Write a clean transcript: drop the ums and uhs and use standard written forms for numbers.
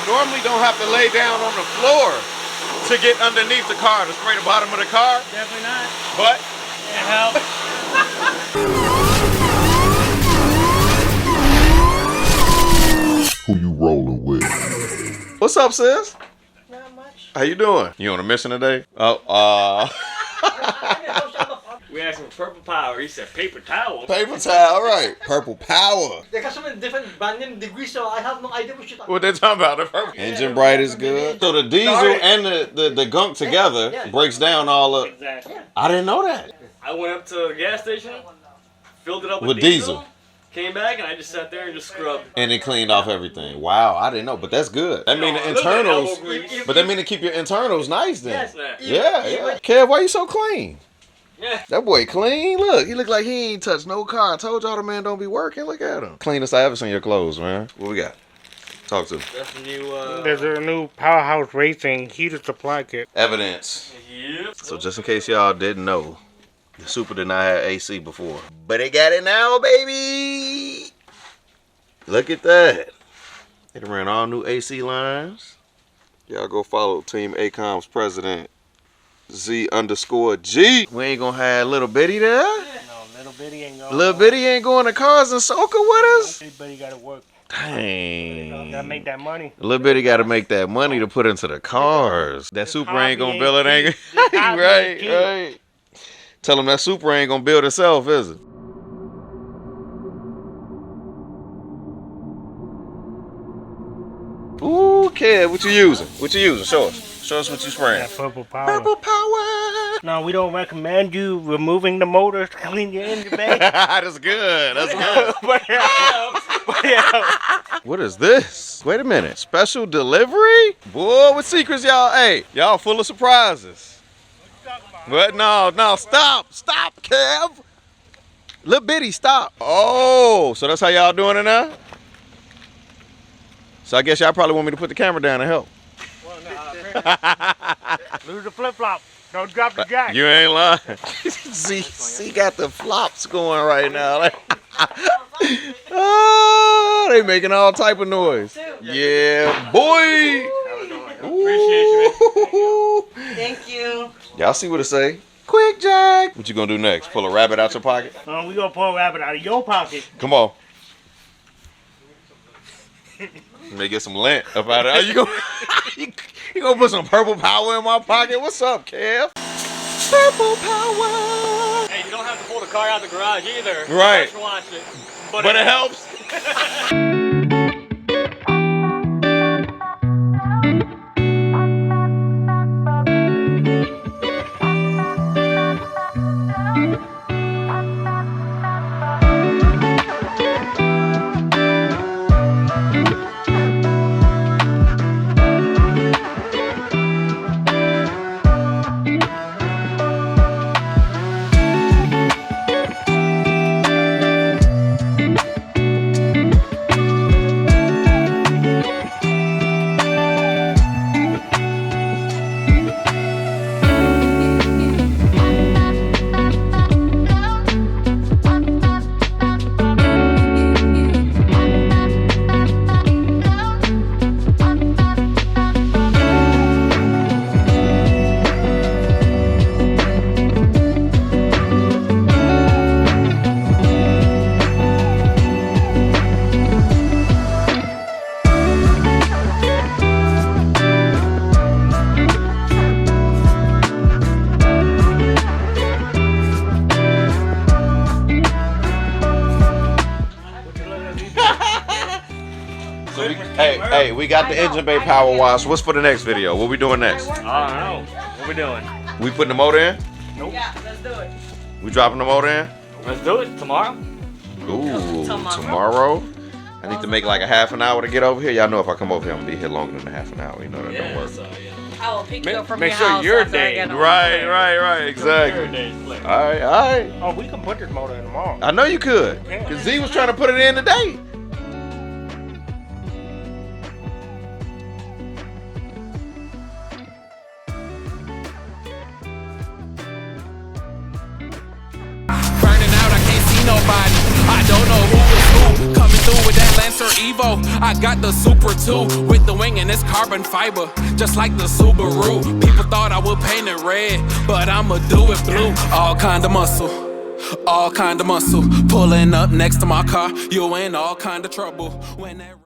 normally don't have to lay down on the floor to get underneath the car to spray the bottom of the car. Definitely not. But it helps. Who you rolling with? What's up, sis? Not much. How you doing? You on a mission today? Oh, We asked him for purple power. He said paper towel. Paper towel, right? Purple power. They got some different brand name degrees, so I have no idea what you're talking What they talking about? The purple. Engine bright is good. So the diesel and the gunk together breaks down all of. Exactly. I didn't know that. I went up to the gas station, filled it up With diesel. Came back and I just sat there and just scrubbed. And it cleaned off everything. Wow, I didn't know, but that's good. That mean the internals, but that mean to keep your internals nice then. Yes. Yeah. Kev, why you so clean? Yeah. That boy clean. Look, he look like he ain't touched no car. I told y'all the man don't be working. Look at him. Cleanest I ever seen your clothes, man. What we got? Talk to me. That's the new. There's a new Powerhouse Racing heater supply kit. Evidence. Yep. So just in case y'all didn't know, the Supra did not have AC before. But they got it now, baby. Look at that. They done ran all new AC lines. Y'all go follow Team A.K.O.M's president, Z_G. We ain't gonna have Little Bitty there. No, Little Bitty ain't going. Little Bitty ain't going to Cars and Soca with us. Everybody gotta work. Dang. Gotta make that money. Little Bitty gotta make that money to put into the cars. That Supra ain't gonna build it, ain't Hobby right. Tell him that Supra ain't gonna build itself, is it? Ooh, kid, what you using? Show us. Show us what you spraying. That purple power. Purple power. No, we don't recommend you removing the motor to clean your engine bay. That's good. That's good. But yeah. What is this? Wait a minute. Special delivery? Boy, what secrets y'all? Hey, y'all full of surprises. What? No, stop, Kev. Little Bitty, stop. Oh, so that's how y'all doing it now? So I guess y'all probably want me to put the camera down and help. Well, no, lose the flip-flop. Don't drop the jack. You ain't lying. See, got the flops going right now. Oh, they making all type of noise. Yeah, boy. Appreciate you, man. Thank you. Y'all see what it say? Quick, Jack. What you gonna do next? Pull a rabbit out your pocket? We gonna pull a rabbit out of your pocket. Come on. Let me get some lint up out of it. You gonna put some purple power in my pocket? What's up, Kev? Purple power. Hey, you don't have to pull the car out of the garage either. Right. Just watch it. But it helps. Hey, we got the engine bay power wash. What's for the next video? What we doing next? I don't know. What we doing? We putting the motor in? Nope. Yeah, let's do it. We dropping the motor in? Let's do it tomorrow. Ooh, tomorrow? I need to make like a half an hour to get over here. Y'all know if I come over here, I'm gonna be here longer than a half an hour. You know that don't work. I will pick you up from Make your sure house your after I day. get home. Right, exactly. All right. Oh, we can put this motor in tomorrow. I know you could. Because Z was trying to put it in today. Burning out, I can't see nobody. I don't know who is who. Coming through with that Lancer Evo. I got the Supra 2 with the wing and it's carbon fiber, just like the Subaru. People thought I would paint it red, but I'ma do it blue. All kind of muscle, all kind of muscle. Pulling up next to my car, you in all kind of trouble. When that